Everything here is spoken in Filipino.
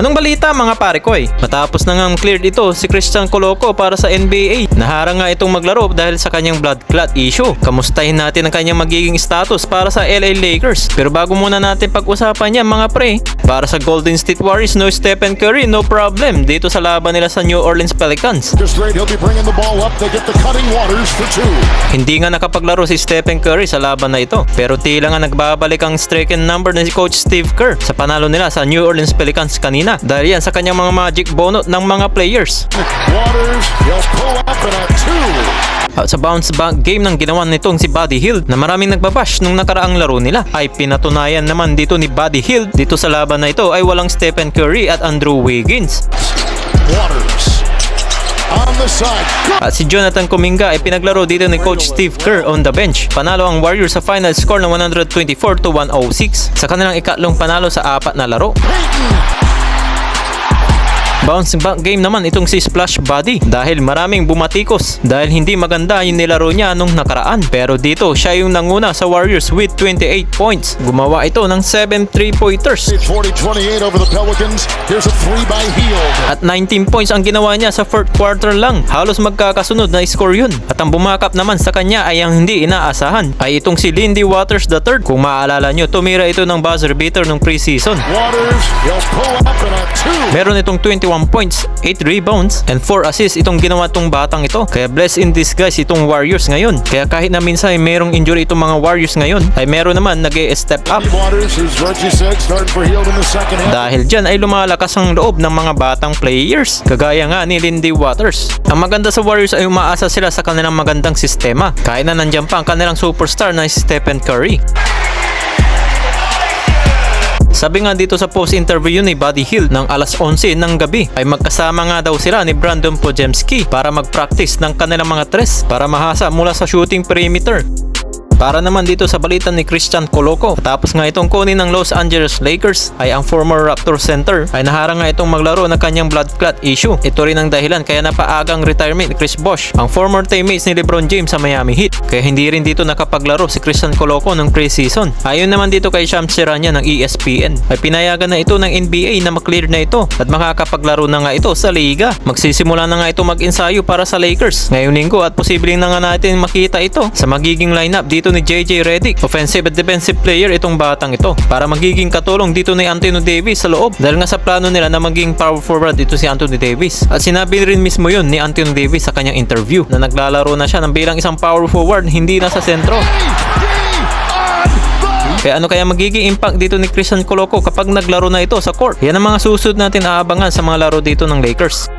Anong balita mga pare ko Matapos na ngang cleared ito si Christian Coloco para sa NBA. Naharang nga itong maglaro dahil sa kanyang blood clot issue. Kamustahin natin ang kanyang magiging status para sa LA Lakers. Pero bago muna natin pag-usapan yan mga pre, para sa Golden State Warriors, no Stephen Curry, no problem dito sa laban nila sa New Orleans Pelicans. Hindi nga nakapaglaro si Stephen Curry sa laban na ito, pero tila nga nagbabalik ang stricken number na si Coach Steve Kerr sa panalo nila sa New Orleans Pelicans kanina dahil yan sa kanyang mga magic bonus ng mga players. Sa bounce back game ng ginawa nitong si Buddy Hield na maraming nagbabash nung nakaraang laro nila, ay pinatunayan naman dito ni Buddy Hield dito sa laban na ito ay walang Stephen Curry at Andrew Wiggins. At si Jonathan Kuminga ay pinaglaro dito ni Coach Steve Kerr on the bench. Panalo ang Warriors sa final score ng 124-106 sa kanilang ikatlong panalo sa 4 na laro. Bounce back game naman itong si Splash Buddy dahil maraming bumatikos dahil hindi maganda yung nilaro niya nung nakaraan. Pero dito siya yung nanguna sa Warriors with 28 points. Gumawa ito ng 7 3-pointers. At 19 points ang ginawa niya sa fourth quarter lang. Halos magkakasunod na score yun. At ang bumakap naman sa kanya ay ang hindi inaasahan ay itong si Lindy Waters III. Kung maaalala nyo, tumira ito ng buzzer beater nung preseason. Meron itong 21 points, 8 rebounds, and 4 assists itong ginawa itong batang ito. Kaya blessed in disguise itong Warriors ngayon. Kaya kahit na minsan ay merong injury itong mga Warriors ngayon, ay meron naman nag-step up. Dahil dyan ay lumalakas ang loob ng mga batang players, kagaya nga ni Lindy Waters. Ang maganda sa Warriors ay umaasa sila sa kanilang magandang sistema, kahit na nandyan pa ang kanilang superstar na si Stephen Curry. Sabi nga dito sa post-interview ni Buddy Hield ng alas 11 ng gabi ay magkasama nga daw sila ni Brandon Podziemski para mag-practice ng kanilang mga tres para mahasa mula sa shooting perimeter. Para naman dito sa balita ni Christian Coloco, tapos nga itong kunin ng Los Angeles Lakers ay ang former Raptor center ay naharang nga itong maglaro ng kanyang blood clot issue. Ito rin ang dahilan kaya napaagang retirement ni Chris Bosh, ang former teammates ni LeBron James sa Miami Heat. Kaya hindi rin dito nakapaglaro si Christian Coloco ng preseason. Ayon naman dito kay Shams Charania ng ESPN, ay pinayagan na ito ng NBA na maklear na ito at makakapaglaro na nga ito sa liga. Magsisimula na nga ito mag-ensayo para sa Lakers ngayong linggo at posibleng na nga natin makita ito sa magiging lineup dito ni JJ Redick. Offensive at defensive player itong batang ito para magiging katulong dito ni Anthony Davis sa loob dahil nga sa plano nila na maging power forward dito si Anthony Davis. At sinabi rin mismo yun ni Anthony Davis sa kanyang interview na naglalaro na siya ng bilang isang power forward, hindi na sa sentro. Kaya ano kaya magiging impact dito ni Christian Coloco kapag naglaro na ito sa court? Yan ang mga susunod natin aabangan sa mga laro dito ng Lakers.